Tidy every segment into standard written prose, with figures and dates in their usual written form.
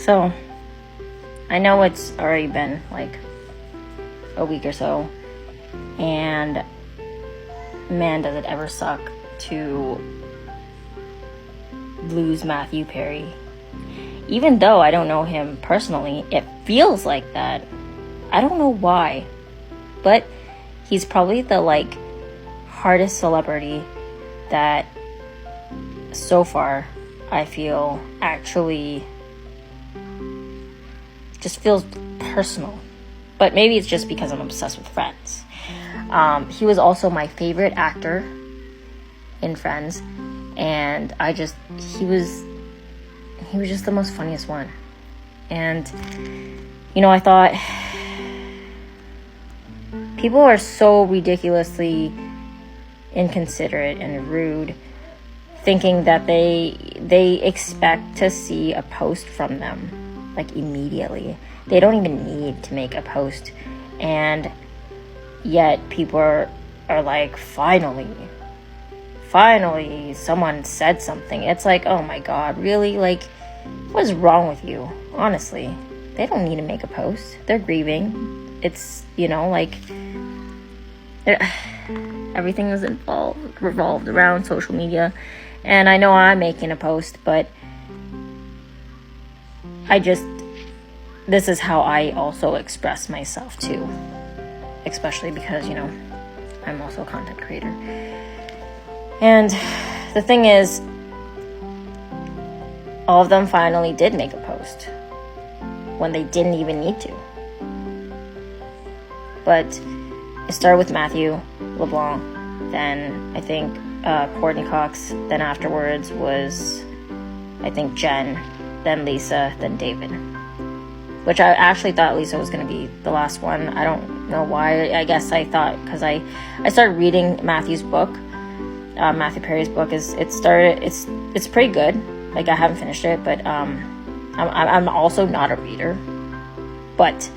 So, I know it's already been like a week or so, and man, does it ever suck to lose Matthew Perry. Even though I don't know him personally, it feels like that. I don't know why, but he's probably the like hardest celebrity that so far I feel actually just feels personal. But maybe it's just because I'm obsessed with Friends. He was also my favorite actor in Friends, and he was just the most funniest one. And I thought people are so ridiculously inconsiderate and rude, thinking that they expect to see a post from them like immediately. They don't even need to make a post, and yet people are like, finally someone said something. It's like, oh my god, really? Like, what is wrong with you? Honestly, they don't need to make a post. They're grieving. It's like everything is revolved around social media. And I know I'm making a post, but this is how I also express myself too. Especially because, I'm also a content creator. And the thing is, all of them finally did make a post when they didn't even need to. But it started with Matthew LeBlanc, then I think Courtney Cox, then afterwards was, I think, Jen, then Lisa, then David. Which I actually thought Lisa was going to be the last one. I don't know why. I guess I thought because I started reading Matthew's book. Matthew Perry's book it's pretty good. Like, I haven't finished it, but I'm also not a reader, but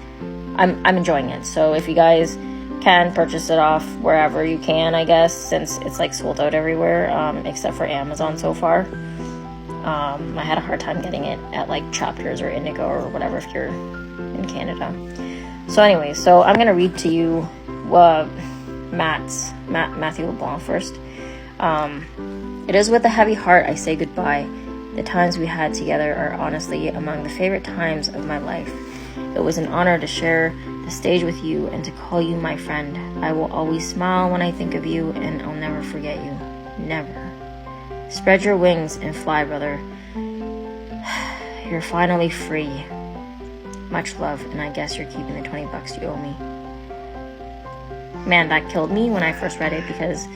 I'm enjoying it. So if you guys can purchase it off wherever you can, I guess, since it's like sold out everywhere, except for Amazon so far. I had a hard time getting it at like Chapters or Indigo or whatever if you're in Canada. So anyway, I'm gonna read to you Matthew LeBlanc first. It is with a heavy heart I say goodbye. The times we had together are honestly among the favorite times of my life. It was an honor to share the stage with you and to call you my friend. I will always smile when I think of you, and I'll never forget you. Never. Spread your wings and fly, brother. You're finally free. Much love, and I guess you're keeping the $20 you owe me. Man, that killed me when I first read it, because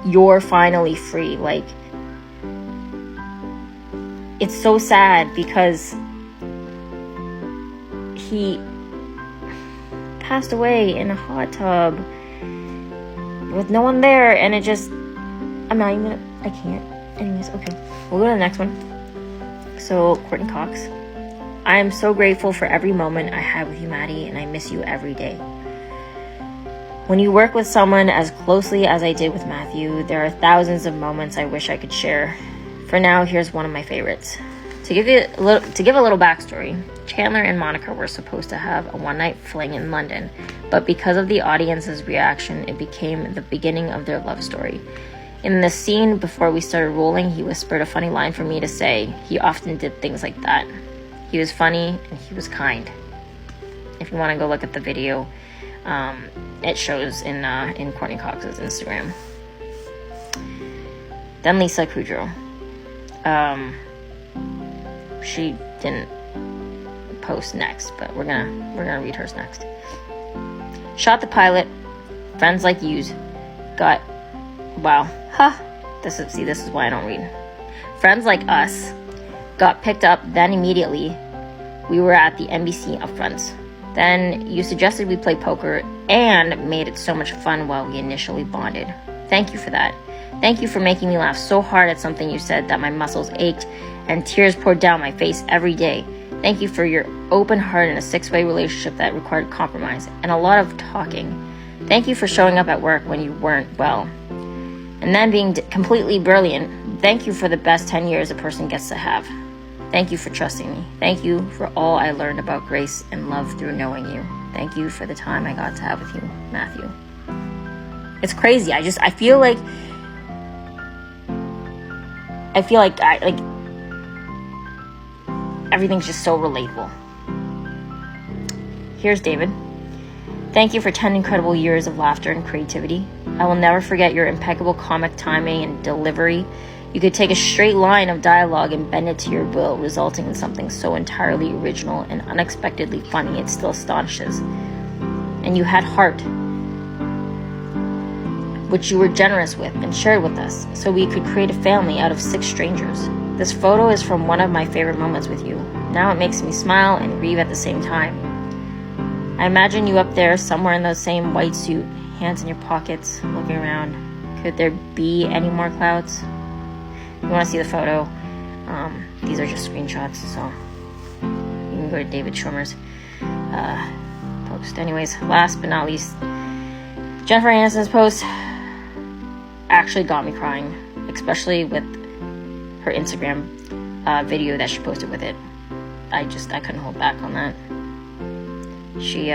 you're finally free. Like, it's so sad because he passed away in a hot tub with no one there, and it just, I can't. Anyways, okay. We'll go to the next one. So, Courtney Cox. I am so grateful for every moment I have with you, Maddie, and I miss you every day. When you work with someone as closely as I did with Matthew, there are thousands of moments I wish I could share. For now, here's one of my favorites. To give a little backstory, Chandler and Monica were supposed to have a one-night fling in London, but because of the audience's reaction, it became the beginning of their love story. In the scene before we started rolling, he whispered a funny line for me to say. He often did things like that. He was funny and he was kind. If you want to go look at the video, it shows in Courtney Cox's Instagram. Then Lisa Kudrow. She didn't post next, but we're gonna read hers next. Shot the pilot. Friends like yous got. Wow. This is why I don't read. Friends like us got picked up. Then immediately we were at the NBC of Friends. Then you suggested we play poker and made it so much fun while we initially bonded. Thank you for that. Thank you for making me laugh so hard at something you said that my muscles ached and tears poured down my face every day. Thank you for your open heart in a 6-way relationship that required compromise and a lot of talking. Thank you for showing up at work when you weren't well. And then being completely brilliant. Thank you for the best 10 years a person gets to have. Thank you for trusting me. Thank you for all I learned about grace and love through knowing you. Thank you for the time I got to have with you, Matthew. It's crazy. I feel like everything's just so relatable. Here's David. Thank you for 10 incredible years of laughter and creativity. I will never forget your impeccable comic timing and delivery. You could take a straight line of dialogue and bend it to your will, resulting in something so entirely original and unexpectedly funny it still astonishes. And you had heart, which you were generous with and shared with us, so we could create a family out of 6 strangers. This photo is from one of my favorite moments with you. Now it makes me smile and grieve at the same time. I imagine you up there somewhere in the same white suit, hands in your pockets, looking around. Could there be any more clouds? If you want to see the photo, these are just screenshots, so you can go to David Schwimmer's post. Anyways, last but not least, Jennifer Aniston's post actually got me crying, especially with her Instagram video that she posted with it. I couldn't hold back on that. She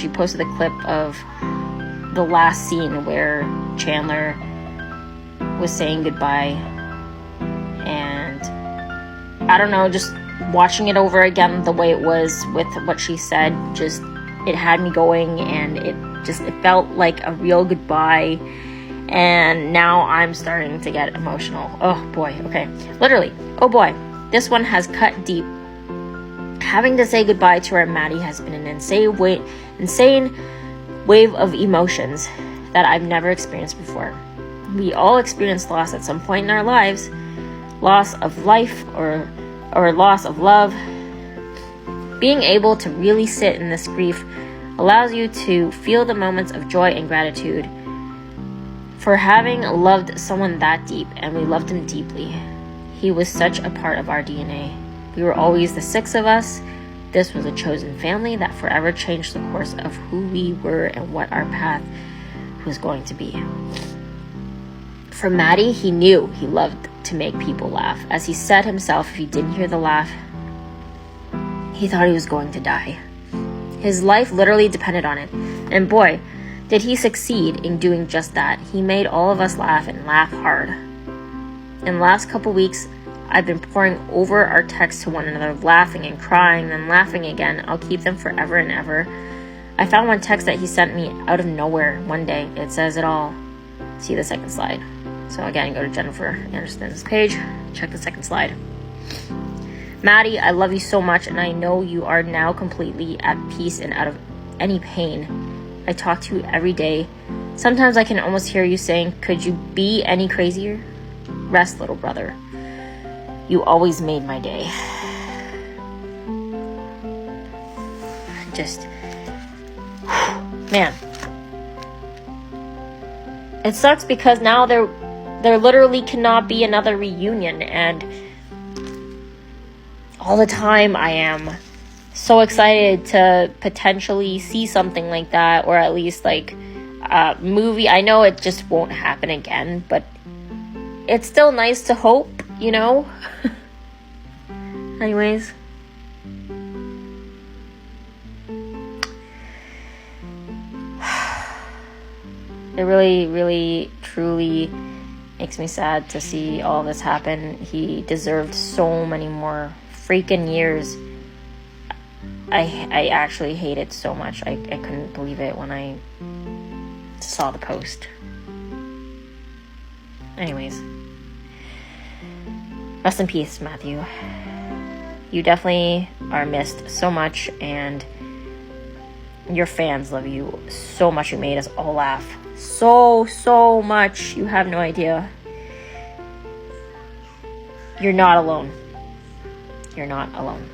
posted the clip of the last scene where Chandler was saying goodbye, and I don't know, just watching it over again the way it was with what she said, just it had me going, and it felt like a real goodbye. And now I'm starting to get emotional. Oh boy, okay. Literally, oh boy, this one has cut deep. Having to say goodbye to our Maddie has been an insane wave of emotions that I've never experienced before. We all experience loss at some point in our lives. Loss of life or loss of love. Being able to really sit in this grief allows you to feel the moments of joy and gratitude for having loved someone that deep, and we loved him deeply. He was such a part of our DNA. We were always the 6 of us. This was a chosen family that forever changed the course of who we were and what our path was going to be. For Maddie, he knew he loved to make people laugh. As he said himself, if he didn't hear the laugh, he thought he was going to die. His life literally depended on it. And boy, did he succeed in doing just that. He made all of us laugh and laugh hard. In the last couple weeks, I've been poring over our texts to one another, laughing and crying, then laughing again. I'll keep them forever and ever. I found one text that he sent me out of nowhere one day. It says it all. See the second slide. So again, go to Jennifer Aniston's page. Check the second slide. Maddie, I love you so much, and I know you are now completely at peace and out of any pain. I talk to you every day. Sometimes I can almost hear you saying, could you be any crazier? Rest, little brother. You always made my day. Just, man. It sucks because now there literally cannot be another reunion, and all the time I am so excited to potentially see something like that, or at least like a movie. I know it just won't happen again, but it's still nice to hope, you know? Anyways. It really, really, truly makes me sad to see all this happen. He deserved so many more freaking years. I actually hate it so much. I couldn't believe it when I saw the post. Anyways. Rest in peace, Matthew. You definitely are missed so much, and your fans love you so much. You made us all laugh so much. You have no idea. You're not alone. You're not alone.